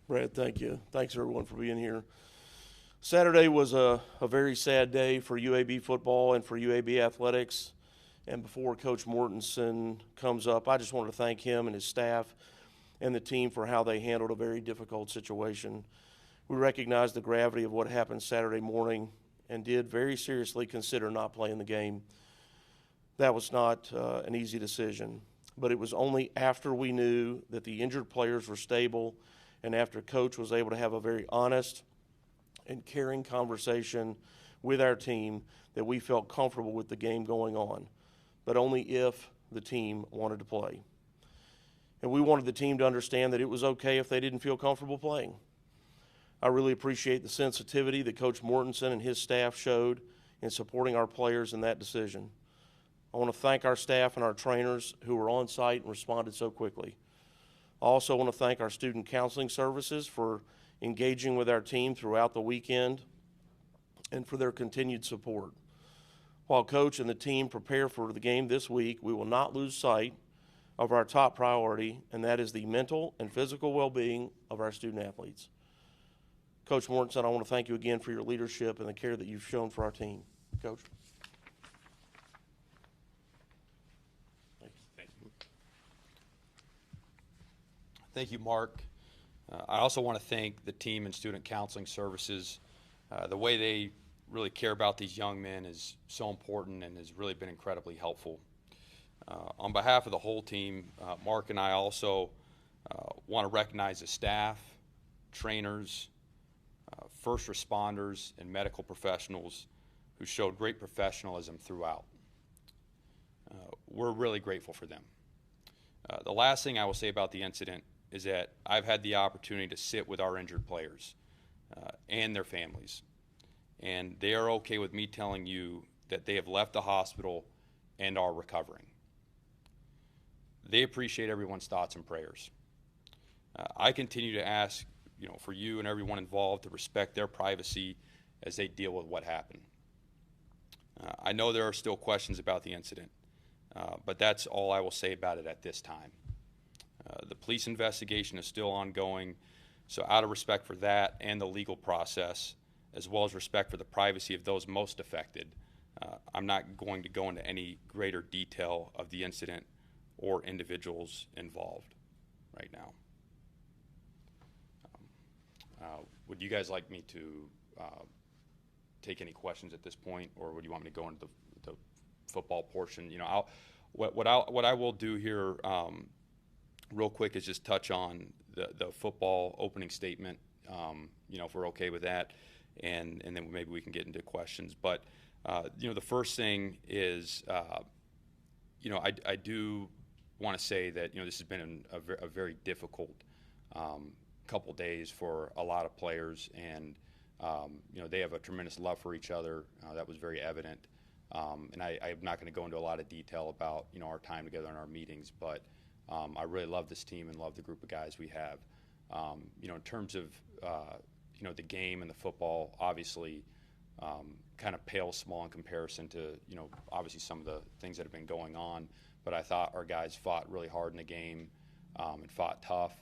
Brad, thank you. Thanks, everyone, for being here. Saturday was a very sad day for UAB football and for UAB athletics. And before Coach Mortenson comes up, I just wanted to thank him and his staff and the team for how they handled a very difficult situation. We recognize the gravity of what happened Saturday morning and did very seriously consider not playing the game. That was not an easy decision, but it was only after we knew that the injured players were stable and after Coach was able to have a very honest and caring conversation with our team that we felt comfortable with the game going on, but only if the team wanted to play. And we wanted the team to understand that it was okay if they didn't feel comfortable playing. I really appreciate the sensitivity that Coach Mortenson and his staff showed in supporting our players in that decision. I want to thank our staff and our trainers who were on site and responded so quickly. I also want to thank our student counseling services for engaging with our team throughout the weekend and for their continued support. While Coach and the team prepare for the game this week, we will not lose sight of our top priority, and that is the mental and physical well-being of our student athletes. Coach Mortenson, I want to thank you again for your leadership and the care that you've shown for our team. Coach. Thank you, Mark. I also want to thank the team and student counseling services. The way they really care about these young men is so important and has really been incredibly helpful. On behalf of the whole team, Mark and I also want to recognize the staff, trainers, first responders, and medical professionals who showed great professionalism throughout. We're really grateful for them. The last thing I will say about the incident is that I've had the opportunity to sit with our injured players and their families, and they are okay with me telling you that they have left the hospital and are recovering. They appreciate everyone's thoughts and prayers. I continue to ask, for you and everyone involved to respect their privacy as they deal with what happened. I know there are still questions about the incident, but that's all I will say about it at this time. The police investigation is still ongoing, so out of respect for that and the legal process, as well as respect for the privacy of those most affected, I'm not going to go into any greater detail of the incident or individuals involved right now. Would you guys like me to take any questions at this point, or would you want me to go into the football portion? What I will do here real quick is just touch on the football opening statement, if we're okay with that, and then maybe we can get into questions. But the first thing is, I do want to say that this has been a very difficult couple days for a lot of players, and they have a tremendous love for each other. That was very evident, and I'm not going to go into a lot of detail about our time together in our meetings, but I really love this team and love the group of guys we have. In terms of the game and the football, obviously kind of pale small in comparison to obviously some of the things that have been going on. But I thought our guys fought really hard in the game and fought tough,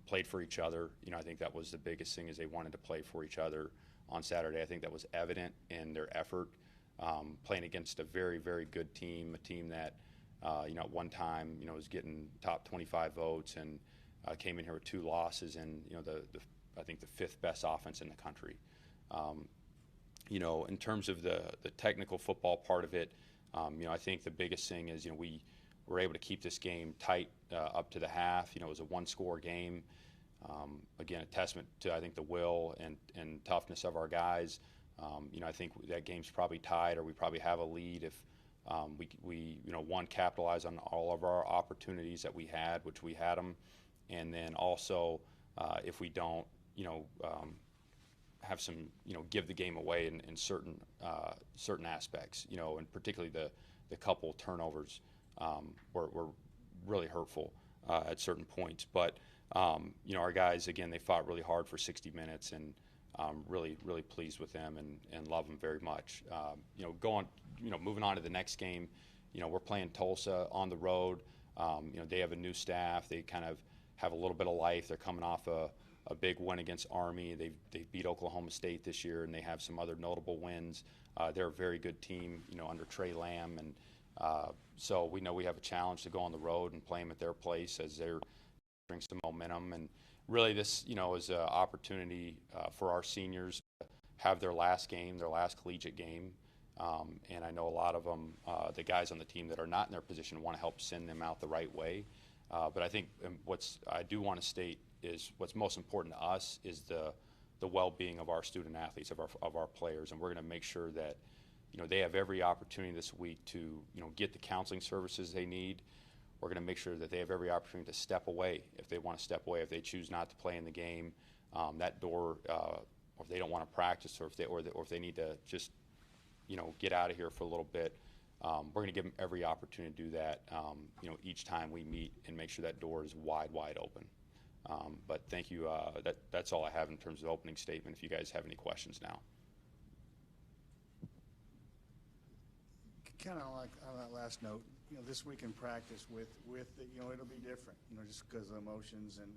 played for each other. I think that was the biggest thing, is they wanted to play for each other on Saturday. I think that was evident in their effort, playing against a very, very good team, a team that at one time, was getting top 25 votes and came in here with 2 losses and, I think the 5th best offense in the country. In terms of the technical football part of it, I think the biggest thing is, we were able to keep this game tight up to the half. It was a 1-score game. Again, a testament to, I think, the will and toughness of our guys. I think that game's probably tied, or we probably have a lead if we capitalize on all of our opportunities that we had, which we had them, and then also if we don't, have some, give the game away in certain aspects, and particularly the couple turnovers were really hurtful at certain points. But our guys, again, they fought really hard for 60 minutes, and really, really pleased with them and love them very much. Moving on to the next game, we're playing Tulsa on the road. They have a new staff. They kind of have a little bit of life. They're coming off a a big win against Army. They beat Oklahoma State this year, and they have some other notable wins. They're a very good team, under Trey Lamb, and so we know we have a challenge to go on the road and play them at their place as they're bring some momentum. And really, this is an opportunity for our seniors to have their last game, their last collegiate game. And I know a lot of them, the guys on the team that are not in their position, want to help send them out the right way. But I think I do want to state is what's most important to us is the well-being of our student athletes, of our players, and we're going to make sure that they have every opportunity this week to get the counseling services they need. We're going to make sure that they have every opportunity to step away if they want to step away, if they choose not to play in the game. That door, or if they don't want to practice, or if they need to just get out of here for a little bit. We're going to give them every opportunity to do that. Each time we meet and make sure that door is wide open. But thank you. That's all I have in terms of opening statement. If you guys have any questions now. Kind of like on that last note, this week in practice with it'll be different, just because of emotions and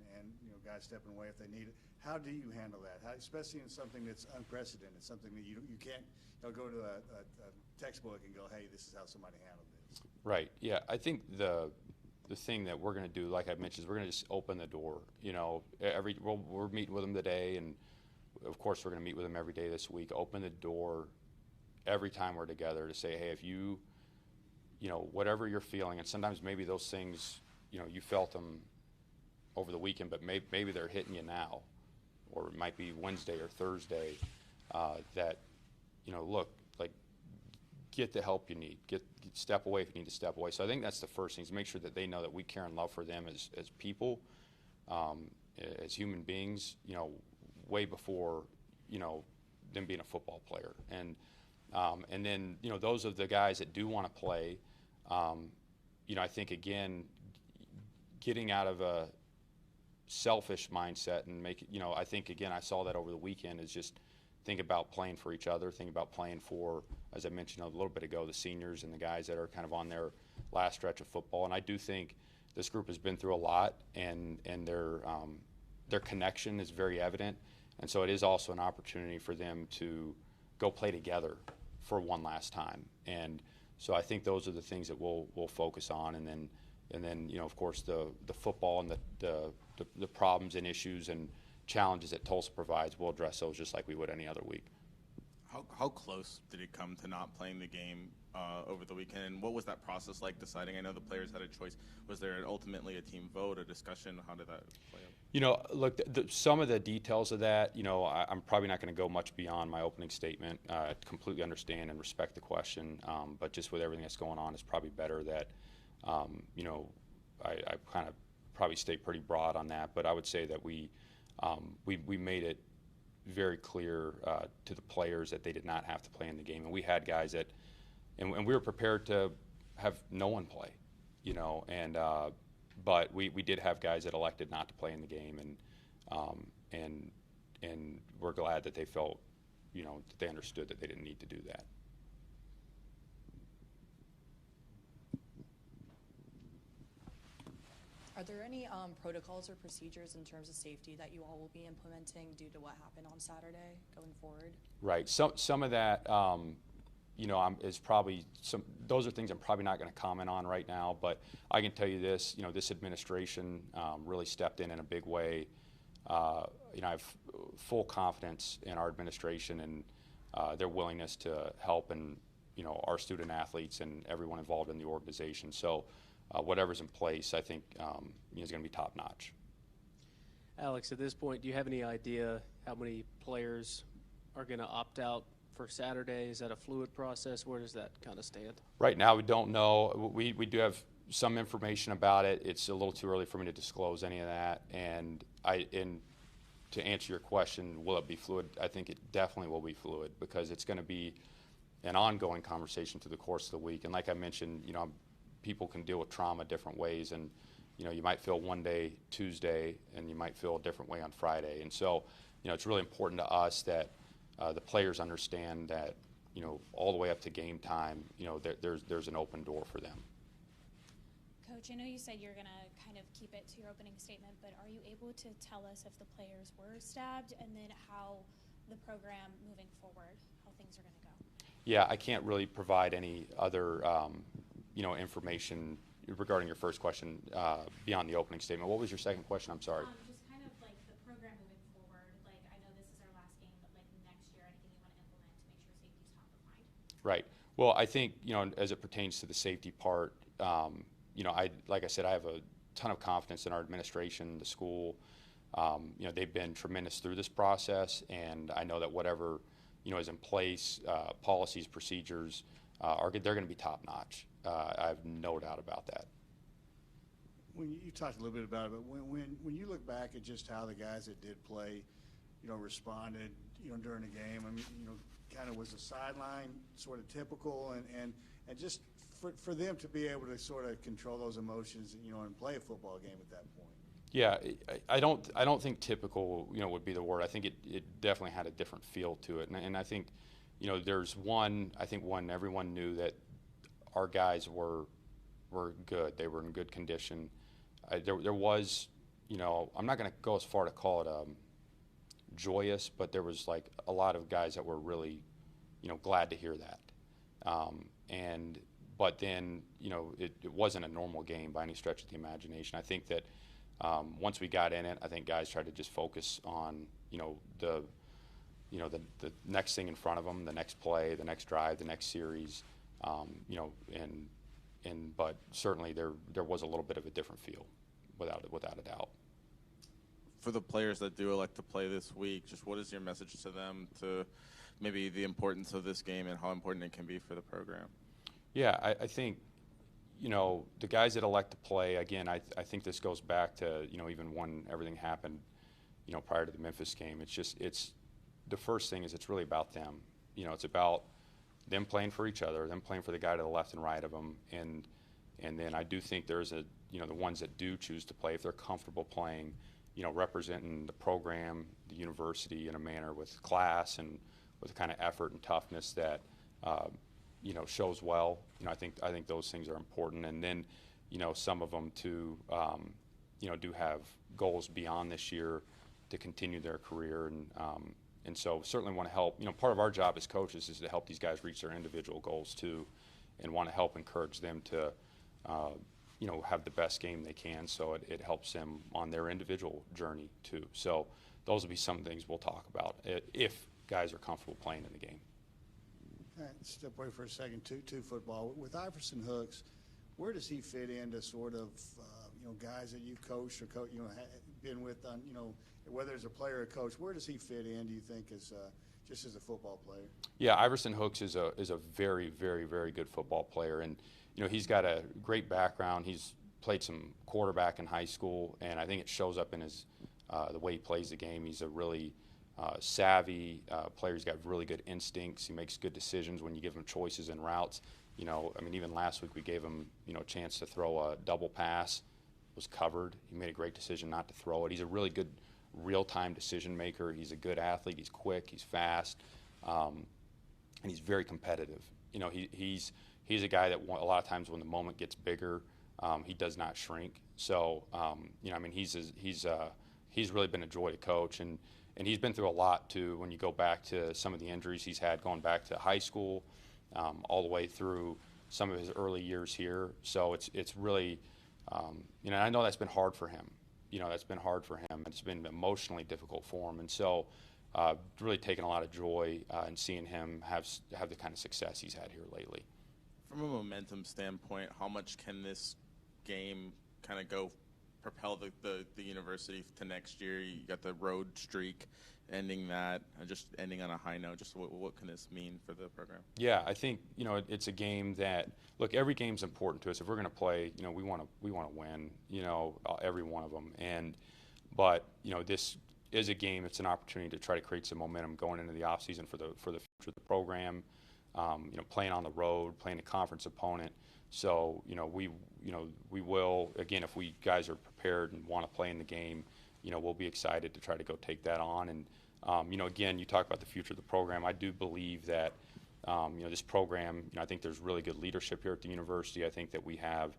guys stepping away if they need it. How do you handle that? Especially in something that's unprecedented, something that you can't go to a textbook and go, hey, this is how somebody handled this. Right. Yeah. I think the thing that we're going to do, like I mentioned, is we're going to just open the door. We're meeting with them today, and of course we're going to meet with them every day this week. Open the door every time we're together to say, hey, if you whatever you're feeling, and sometimes maybe those things, you felt them over the weekend, but maybe they're hitting you now, or it might be Wednesday or Thursday, that, look, like, get the help you need. Step away if you need to step away. So I think that's the first thing, is make sure that they know that we care and love for them as people, as human beings, way before, them being a football player. And then, those of the guys that do want to play, I think, again, getting out of a selfish mindset and I think, again, I saw that over the weekend, is just think about playing for each other, think about playing for, as I mentioned a little bit ago, the seniors and the guys that are kind of on their last stretch of football. And I do think this group has been through a lot, and their connection is very evident. And so it is also an opportunity for them to go play together for one last time. And so I think those are the things that we'll focus on, and then of course the football and the problems and issues and challenges that Tulsa provides, we'll address those just like we would any other week. How close did it come to not playing the game over the weekend, and what was that process like deciding? I know the players had a choice. Was there ultimately a team vote, a discussion? How did that play out? Look, some of the details of that, I'm probably not going to go much beyond my opening statement. I completely understand and respect the question, but just with everything that's going on, it's probably better that, I kind of probably stay pretty broad on that. But I would say that we made it very clear to the players that they did not have to play in the game, and we had guys that, and we were prepared to have no one play, but we did have guys that elected not to play in the game, and we're glad that they felt, that they understood that they didn't need to do that. Are there any protocols or procedures in terms of safety that you all will be implementing due to what happened on Saturday going forward? Right. Some of that, is probably those are things I'm probably not going to comment on right now. But I can tell you this, this administration really stepped in a big way. I have full confidence in our administration and their willingness to help, and our student athletes and everyone involved in the organization. So. Whatever's in place, I think, is going to be top notch. Alex, at this point, do you have any idea how many players are going to opt out for Saturday? Is that a fluid process? Where does that kind of stand? Right now, we don't know. We do have some information about it. It's a little too early for me to disclose any of that. And to answer your question, will it be fluid? I think it definitely will be fluid, because it's going to be an ongoing conversation through the course of the week. And like I mentioned, people can deal with trauma different ways, and you might feel one day Tuesday, and you might feel a different way on Friday. And so it's really important to us that the players understand that all the way up to game time, there's an open door for them. Coach, Coach, I know you said you're going to kind of keep it to your opening statement, but are you able to tell us if the players were stabbed and then how the program moving forward, how things are going to go? Yeah, I can't really provide any other, information regarding your first question beyond the opening statement. What was your second question? I'm sorry. Just kind of like the program moving forward. Like, I know this is our last game, but like next year, anything you want to implement to make sure safety's top of mind? Right. Well, I think, as it pertains to the safety part, like I said, I have a ton of confidence in our administration, the school. They've been tremendous through this process, and I know that whatever, is in place, policies, procedures, they're going to be top notch. I have no doubt about that. When you talked a little bit about it, but when you look back at just how the guys that did play, responded, during the game, I mean, kind of was the sideline sort of typical, and just for them to be able to sort of control those emotions, and play a football game at that point. Yeah, I don't think typical, would be the word. I think it definitely had a different feel to it, and I think, there's one. I think everyone knew that our guys were good. They were in good condition. There was, I'm not going to go as far to call it joyous, but there was like a lot of guys that were really, glad to hear that. But then, it wasn't a normal game by any stretch of the imagination. I think that once we got in it, I think guys tried to just focus on, the next thing in front of them, the next play, the next drive, the next series, but certainly there was a little bit of a different feel, without a doubt. For the players that do elect to play this week, just what is your message to them, to maybe the importance of this game and how important it can be for the program? Yeah, I think, the guys that elect to play, again, I think this goes back to, even when everything happened, prior to the Memphis game. It's the first thing is it's really about them. It's about them playing for each other, them playing for the guy to the left and right of them, and then I do think there's the ones that do choose to play, if they're comfortable playing, representing the program, the university in a manner with class and with the kind of effort and toughness that, shows well. I think those things are important, and then, some of them too, do have goals beyond this year to continue their career, and so certainly want to help. Part of our job as coaches is to help these guys reach their individual goals too, and want to help encourage them to, have the best game they can, so it helps them on their individual journey too. So those will be some things we'll talk about if guys are comfortable playing in the game. All right, step away for a second to football. With Iverson Hooks, where does he fit into sort of, guys that you've coached or been with on, whether as a player or coach, where does he fit in, do you think, just as a football player? Yeah, Iverson Hooks is a very, very, very good football player, and he's got a great background. He's played some quarterback in high school, and I think it shows up in his the way he plays the game. He's a really savvy player. He's got really good instincts. He makes good decisions when you give him choices and routes. Even last week we gave him a chance to throw a double pass. It was covered. He made a great decision not to throw it. He's a really good real-time decision maker. He's a good athlete. He's quick. He's fast, and he's very competitive. He's a guy that a lot of times when the moment gets bigger, he does not shrink. So he's really been a joy to coach, and he's been through a lot too. When you go back to some of the injuries he's had, going back to high school, all the way through some of his early years here. So it's really, I know that's been hard for him. That's been hard for him. It's been emotionally difficult for him, and so really taken a lot of joy in seeing him have the kind of success he's had here lately. From a momentum standpoint, how much can this game kind of propel the university to next year? You got the road streak, ending that, just ending on a high note. Just what can this mean for the program? Yeah, I think it's a game that, look, every game's important to us. If we're going to play, we want to win, every one of them. But this is a game. It's an opportunity to try to create some momentum going into the offseason for the future of the program. Playing on the road, playing a conference opponent. So we will, again, if we guys are prepared and want to play in the game, we'll be excited to try to go take that on. And again, you talk about the future of the program. I do believe that this program, I think there's really good leadership here at the university. I think that we have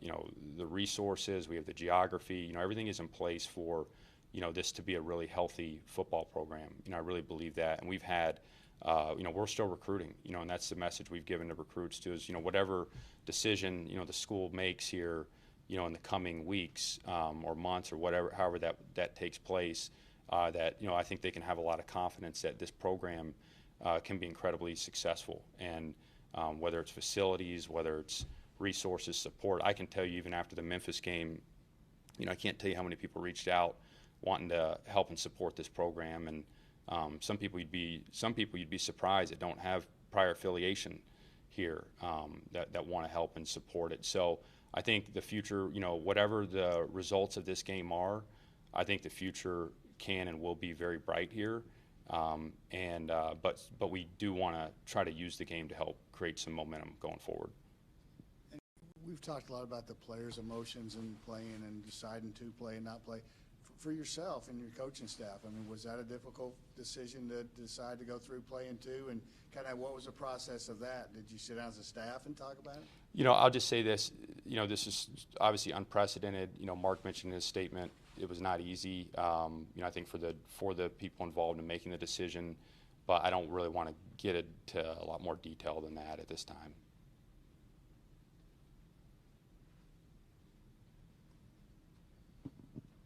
you know, the resources, we have the geography, you know, everything is in place for, you know, this to be a really healthy football program. You know, I really believe that. And we've had, you know, we're still recruiting, you know, and that's the message we've given to recruits too is, you know, whatever decision, you know, the school makes here, you know, in the coming weeks or months or whatever, however that takes place, that, you know, I think they can have a lot of confidence that this program can be incredibly successful. And whether it's facilities, whether it's resources, support, I can tell you even after the Memphis game, you know, I can't tell you how many people reached out wanting to help and support this program. And some people you'd be surprised that don't have prior affiliation here that want to help and support it. So I think the future, you know, whatever the results of this game are, I think the future can and will be very bright here. But we do want to try to use the game to help create some momentum going forward. And we've talked a lot about the players' emotions and playing and deciding to play and not play. For yourself and your coaching staff, I mean, was that a difficult decision to decide to go through playing two? And kind of what was the process of that? Did you sit down as a staff and talk about it? You know, I'll just say this. You know, this is obviously unprecedented. You know, Mark mentioned in his statement it was not easy. You know, I think for the people involved in making the decision, but I don't really want to get into a lot more detail than that at this time.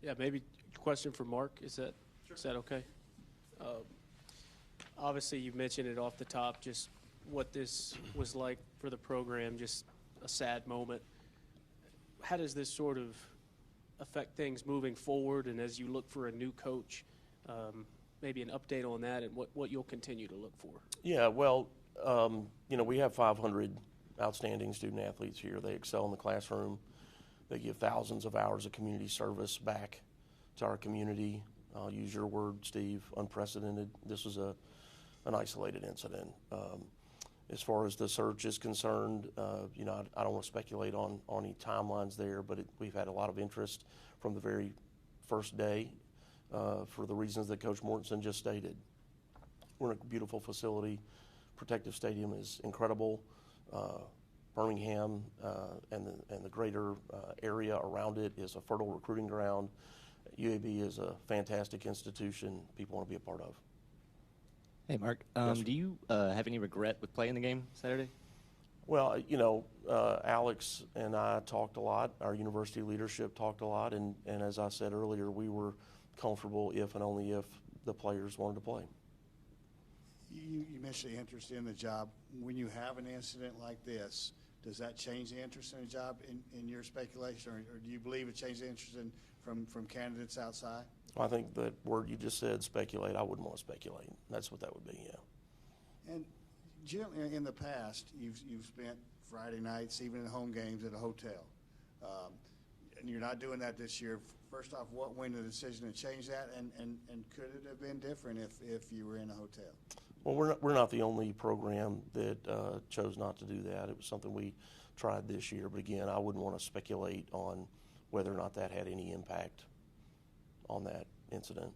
Yeah, maybe question for Mark. Is that okay? Obviously, you mentioned it off the top, just what this was like for the program, just a sad moment. How does this sort of affect things moving forward, and as you look for a new coach, maybe an update on that and what you'll continue to look for? Yeah, well, you know, we have 500 outstanding student athletes here. They excel in the classroom. They give thousands of hours of community service back to our community. I'll use your word, Steve, unprecedented. This was an isolated incident. As far as the search is concerned, you know, I don't want to speculate on any timelines there, but we've had a lot of interest from the very first day for the reasons that Coach Mortenson just stated. We're in a beautiful facility. Protective Stadium is incredible. Birmingham and the greater area around it is a fertile recruiting ground. UAB is a fantastic institution people want to be a part of. Hey, Mark, Yes, do you have any regret with playing the game Saturday? Well, you know, Alex and I talked a lot. Our university leadership talked a lot. And as I said earlier, we were comfortable if and only if the players wanted to play. You mentioned the interest in the job. When you have an incident like this, does that change the interest in the job in your speculation, or do you believe it changed the interest from candidates outside? I think that word you just said, speculate, I wouldn't want to speculate. That's what that would be, yeah. And Jim, in the past, you've spent Friday nights, even in home games, at a hotel. And you're not doing that this year. First off, what went the decision to change that, and could it have been different if you were in a hotel? Well, we're not the only program that chose not to do that. It was something we tried this year. But again, I wouldn't want to speculate on whether or not that had any impact on that incident.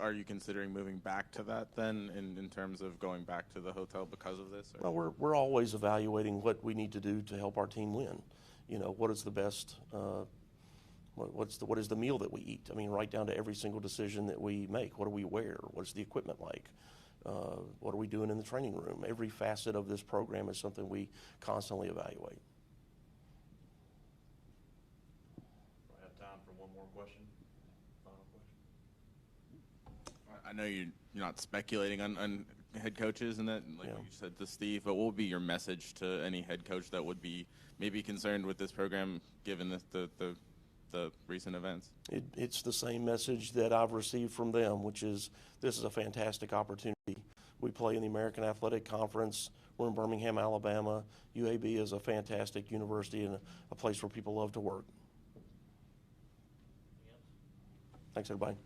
Are you considering moving back to that then in terms of going back to the hotel because of this? Or? Well, we're always evaluating what we need to do to help our team win. You know, what is the best, what is the meal that we eat? I mean, right down to every single decision that we make. What do we wear? What's the equipment like? What are we doing in the training room? Every facet of this program is something we constantly evaluate. I have time for one more question. Final question. I know you're not speculating on head coaches and that, like Yeah. you said to Steve, but what would be your message to any head coach that would be maybe concerned with this program given the recent events? It's the same message that I've received from them, which is this is a fantastic opportunity. We play in the American Athletic Conference. We're in Birmingham, Alabama. UAB is a fantastic university and a place where people love to work. Thanks, everybody.